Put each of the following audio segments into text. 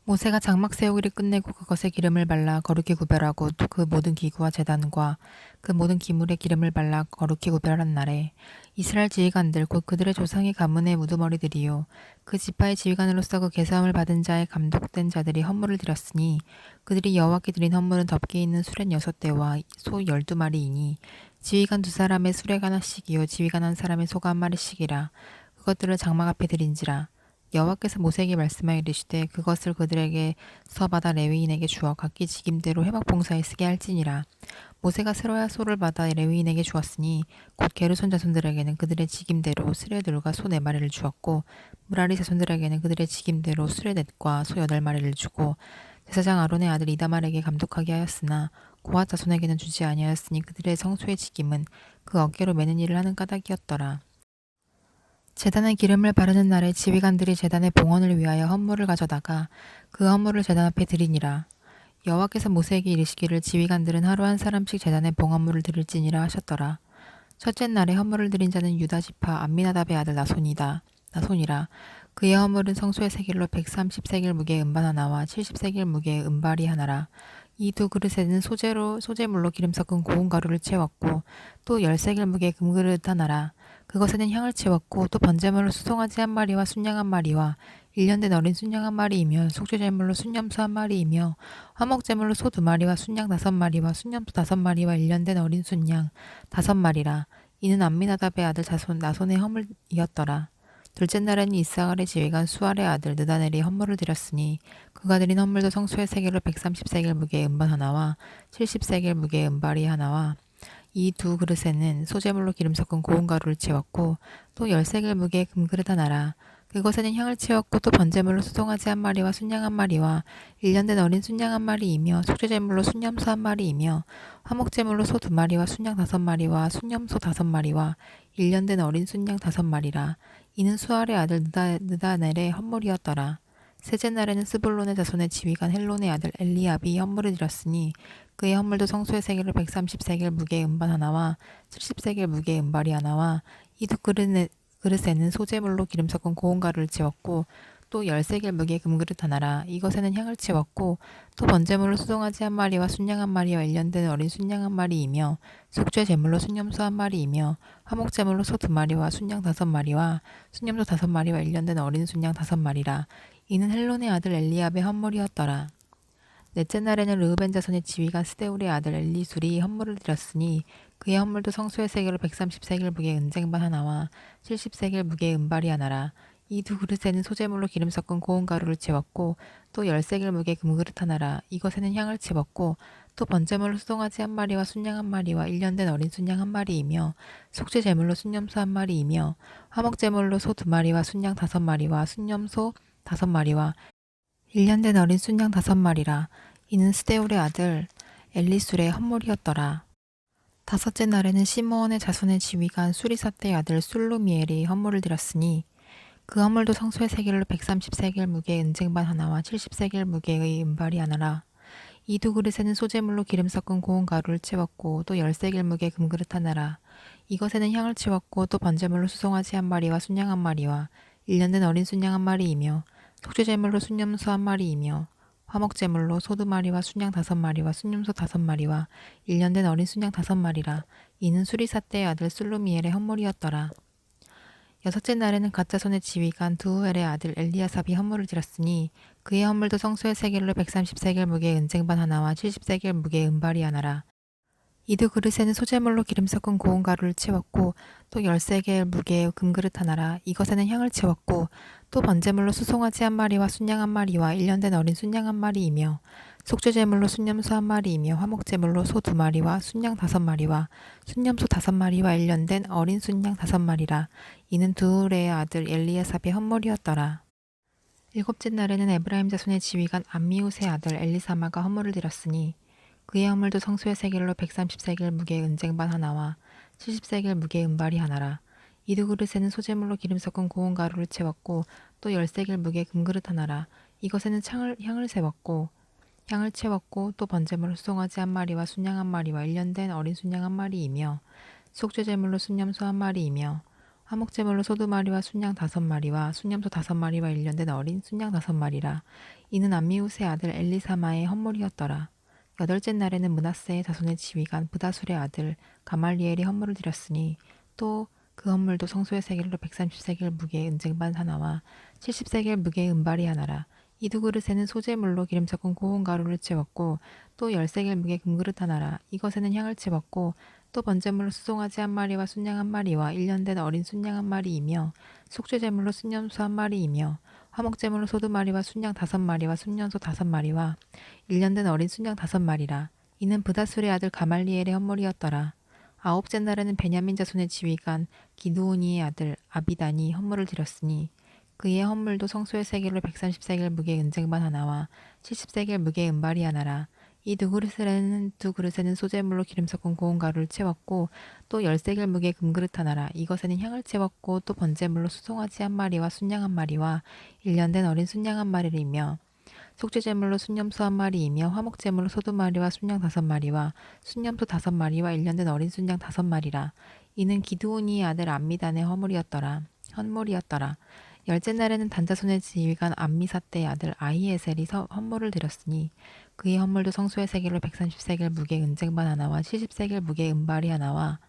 모세가 장막 세우기를 끝내고 그것에 기름을 발라 거룩히 구별하고 또 그 모든 기구와 제단과 그 모든 기물에 기름을 발라 거룩히 구별한 날에 이스라엘 지휘관들 곧 그들의 조상의 가문의 우두머리들이요 그 지파의 지휘관으로서 그 계명을 받은 자의 감독된 자들이 헌물을 드렸으니 그들이 여호와께 드린 헌물은 덮개 있는 수롄 6대와 소 12마리이니 지휘관 2사람의 수레가 하나씩이요 지휘관 1사람의 소가 1마리씩이라. 그것들을 장막 앞에 드린지라. 여호와께서 모세에게 말씀하여 이르시되 그것을 그들에게서 받아 레위인에게 주어 각기 직임대로 회막 봉사에 쓰게 할지니라. 모세가 세로야 소를 받아 레위인에게 주었으니 곧 게르손 자손들에게는 그들의 직임대로 수레들과 소 4마리를 주었고 무라리 자손들에게는 그들의 직임대로 수레 넷과 소 8마리를 주고 제사장 아론의 아들 이다말에게 감독하게 하였으나 고핫 자손에게는 주지 아니하였으니 그들의 성소의 직임은 그 어깨로 매는 일을 하는 까닭이었더라. 제단에 기름을 바르는 날에 지휘관들이 제단의 봉헌을 위하여 헌물을 가져다가 그 헌물을 제단 앞에 드리니라. 여호와께서 모세에게 이르시기를 지휘관들은 하루 한 사람씩 제단에 봉헌물을 드릴지니라 하셨더라. 첫째 날에 헌물을 드린 자는 유다 지파 암미나답의 아들 나손이라. 그의 헌물은 성소의 세겔로 130세겔 무게의 음반 하나와 70세겔 무게의 음발이 하나라. 이 두 그릇에는 소재물로 기름 섞은 고운 가루를 채웠고 또 10세겔 무게의 금그릇 하나라. 그것에는 향을 채웠고 또 번제물로 수송아지 1마리와 순양 1마리와 1년 된 어린 순양 1마리이며 속죄제물로 순염소 1마리이며 화목제물로 소 2마리와 순양 5마리와 순염소 5마리와 1년 된 어린 순양 5마리라. 이는 암미나답의 아들 나손의 헌물이었더라. 둘째 날에는 이스라엘의 지휘관 수알의 아들 느다넬이 헌물을 드렸으니 그가 드린 헌물도 성소의 세겔로 130세겔 무게의 음반 하나와 70세겔 무게의 음발이 하나와 이 두 그릇에는 소재물로 기름 섞은 고운 가루를 채웠고 또 10세겔 무게의 금그릇 하나라. 그것에는 향을 채웠고 또 번제물로 수송아지 1마리와 순양 1마리와 1년 된 어린 순양 1마리이며 속죄제물로 순염소 1마리이며 화목제물로 소 2마리와 순양 5마리와 순염소 5마리와 1년 된 어린 순양 5마리라. 이는 수알의 아들 느다넬의 헌물이었더라. 셋째 날에는 스불론의 자손의 지휘관 헬론의 아들 엘리압이 헌물을 드렸으니 그의 헌물도 성소의 세겔로 130세겔 무게의 음반 하나와 70세겔 무게의 음발이 하나와 이 두 그릇에는 소재물로 기름 섞은 고운 가루를 채웠고 또 10세겔 무게의 금그릇 하나라. 이것에는 향을 채웠고 또 번제물로 수송아지 1마리와 순양 1마리와 1년 된 어린 순양 1마리이며 속죄 제물로 순염소 1마리이며 화목제물로 소 2마리와 순양 5마리와 순염소 5마리와 1년 된 어린 순양 5마리라. 이는 헬론의 아들 엘리압의 헌물이었더라. 넷째 날에는 르우벤 자손의 지휘관 스데울의 아들 엘리술이 헌물을 드렸으니 그의 헌물도 성소의 세겔로 130세겔 무게의 은쟁반 하나와 70세겔 무게의 은발이 하나라. 이 두 그릇에는 소재물로 기름 섞은 고운 가루를 채웠고 또 10세겔 무게의 금그릇 하나라. 이것에는 향을 채웠고 또 번제물로 수송아지 1마리와 순양 1마리와 1년 된 어린 순양 1마리이며 속죄 제물로 순염소 1마리이며 화목제물로 소 2마리와 순양 5마리와 순염소 5마리와 1년 된 어린 순양 5마리라. 이는 스데울의 아들 엘리술의 헌물이었더라. 다섯째 날에는 시므온의 자손의 지휘관 수리사떼의 아들 술루미엘이 헌물을 드렸으니 그 헌물도 성소의 세겔로 130세겔 무게의 은쟁반 하나와 70세겔 무게의 은발이 하나라. 이 두 그릇에는 소재물로 기름 섞은 고운 가루를 채웠고 또 10세겔 무게의 금그릇 하나라. 이것에는 향을 채웠고 또 번제물로 수송아지 1마리와 순양 1마리와 1년 된 어린 순양 1마리이며 속죄제물로 순염소 1마리이며 화목제물로 소 2마리와 순양 5마리와 순염소 5마리와 1년 된 어린 순양 5마리라. 이는 수리사떼의 아들 술루미엘의 헌물이었더라. 여섯째 날에는 갓 자손의 지휘관 드우엘의 아들 엘리아삽이 헌물을 드렸으니 그의 헌물도 성소의 세겔로 130세겔 무게의 은쟁반 하나와 70세겔 무게의 은발이 하나라. 이 두 그릇에는 소재물로 기름 섞은 고운 가루를 채웠고 또 10세겔 무게의 금그릇 하나라. 이것에는 향을 채웠고 또 번제물로 수송아지 1마리와 순양 1마리와 1년 된 어린 순양 1마리이며 속죄제물로 순염소 1마리이며 화목제물로 소 2마리와 순양 5마리와 순염소 5마리와 1년 된 어린 순양 5마리라. 이는 두울의 아들 엘리아삽의 헌물이었더라. 일곱째 날에는 에브라임 자손의 지휘관 암미우스의 아들 엘리사마가 헌물을 드렸으니 그의 헌물도 성소의 세겔로 130세겔 무게의 은쟁반 하나와 70세겔 무게의 은발이 하나라. 이 두 그릇에는 소재물로 기름 섞은 고운 가루를 채웠고 또 10세겔 무게의 금그릇 하나라. 이것에는 향을 채웠고 또 번제물로 수송아지 1마리와 순양 1마리와 1년 된 어린 순양 1마리이며 속죄제물로 순염소 1마리이며 화목제물로 소 2마리와 순양 5마리와 순염소 5마리와 일년된 어린 순양 5마리라. 이는 암미우스의 아들 엘리사마의 헌물이었더라. 여덟째 날에는 므낫세의 자손의 지휘관 브다술의 아들 가말리엘이 헌물을 드렸으니 또 그 헌물도 성소의 세겔로 130세겔 무게의 은쟁반 하나와 70세겔 무게의 은발이 하나라. 이 두 그릇에는 소재물로 기름 섞은 고운 가루를 채웠고 또 10세겔 무게의 금그릇 하나라. 이것에는 향을 채웠고 또 번제물로 수송아지 1마리와 순양 1마리와 일년된 어린 순양 1마리이며 속죄제물로 순염소 1마리이며 화목제물로 소 2마리와 순양 5마리와 순년소 5마리와 일년된 어린 순양 5마리라. 이는 브다술의 아들 가말리엘의 헌물이었더라. 아홉째 날에는 베냐민 자손의 지휘관 기드오니의 아들 아비단이 헌물을 드렸으니 그의 헌물도 성소의 세겔로 130세겔 무게의 은쟁반 하나와 70세겔 무게의 은발이 하나라. 이 두 그릇에는 소재물로 기름 섞은 고운 가루를 채웠고 또 10세겔 무게의 금그릇 하나라. 이것에는 향을 채웠고 또 번제물로 수송아지 1마리와 순양 1마리와 일년된 어린 순양 1마리이며 속죄제물로 순염소 1마리이며 화목제물로 소 2마리와 순양 5마리와 순염소 5마리와 일년된 어린 순양 5마리라. 이는 기드오니의 아들 암미단의 헌물이었더라. 열째 날에는 단자손의 지휘관 암미사떼의 아들 아히에셀이 헌물을 드렸으니 그의 헌물도 성소의 세겔로 130세겔 무게의 은쟁반 하나와 70세겔 무게의 은발이 하나와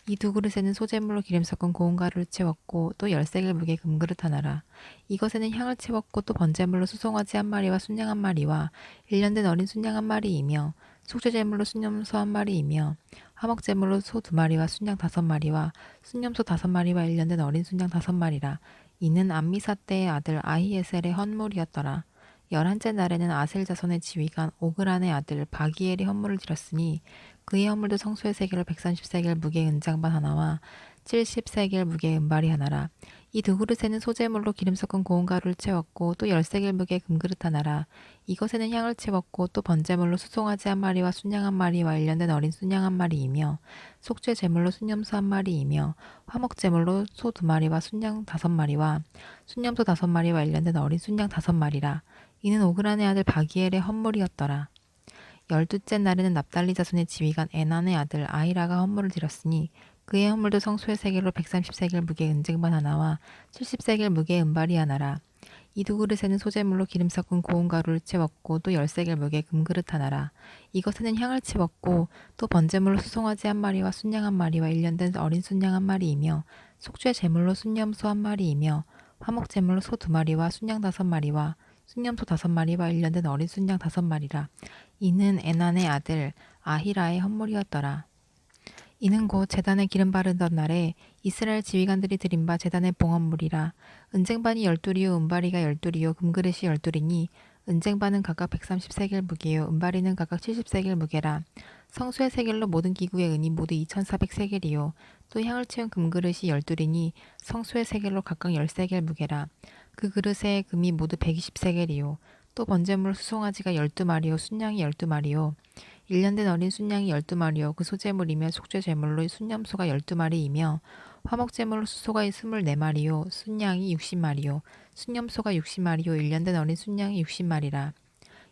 이 두 그릇에는 소재물로 기름 섞은 고운 가루를 채웠고 또 10세겔 무게의 금그릇 하나라. 이것에는 향을 채웠고 또 번제물로 수송아지 1마리와 순양 1마리와 일년된 어린 순양 1마리이며 속죄제물로 순염소 1마리이며 화목제물로 소 2마리와 순양 5마리와 순염소 5마리와 일년된 어린 순양 5마리라. 이는 암미사떼의 아들 아히에셀의 헌물이었더라. 11째 날에는 아셀 자손의 지휘관 오그란의 아들 바기엘이 헌물을 드렸으니 그의 헌물도 성소의 세겔로 130세겔 무게의 은장반 하나와 70세겔 무게의 은발이 하나라. 이 두 그릇에는 소재물로 기름 섞은 고운 가루를 채웠고 또 10세겔 무게의 금그릇 하나라. 이것에는 향을 채웠고 또 번제물로 수송아지 1마리와 순양 1마리와 일년된 어린 순양 1마리이며 속죄 제물로 순염소 1마리이며 화목제물로 소 2마리와 순양 5마리와 순염소 5마리와 일년된 어린 순양 5마리라. 이는 오그란의 아들 바기엘의 헌물이었더라. 12째 날에는 납달리 자손의 지휘관 에난의 아들 아히라가 헌물을 드렸으니 그의 헌물도 성소의 세겔로 130세겔 무게의 은쟁반 하나와 70세겔 무게의 은발이 하나라. 이 두 그릇에는 소재물로 기름 섞은 고운 가루를 채웠고 또 10세겔 무게의 금그릇 하나라. 이것에는 향을 채웠고 또 번제물로 수송아지 1마리와 순양 1마리와 일년된 어린 순양 1마리이며 속죄 제물로 순염소 1마리이며 화목제물로 소 2마리와 순양 5마리와 순염소 5마리와 일년된 어린 순양 5마리라. 이는 에난의 아들 아히라의 헌물이었더라. 이는 곧 제단에 기름 바르던 날에 이스라엘 지휘관들이 드린 바 제단의 봉헌물이라. 은쟁반이 12리요 은바리가 12리요 금그릇이 12리니 은쟁반은 각각 130세겔 무게요 은바리는 각각 70세겔 무게라. 성소의 세겔로 모든 기구의 은이 모두 2400세겔이요 또 향을 채운 금그릇이 12리니 성소의 세겔로 각각 10세겔 무게라. 그 그릇의 금이 모두 120세겔이요 또 번제물 수송아지가 12마리요 순양이 12마리요 일년된 어린 순양이 12마리요 그 소제물이며 속죄제물로 순염소가 12마리이며 화목제물로 수소가 24마리요 순양이 60마리요 순염소가 60마리요 일년된 어린 순양이 60마리라.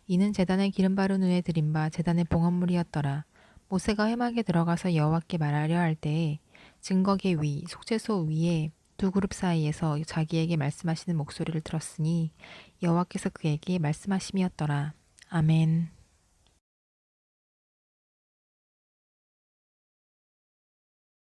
이는 제단에 기름 바른 후에 드린 바 제단의 봉헌물이었더라. 모세가 회막에 들어가서 여호와께 말하려 할 때에 증거계 위 속죄소 위에 두 그룹 사이에서 자기에게 말씀하시는 목소리를 들었으니 여호와께서 그에게 말씀하심이었더라. 아멘.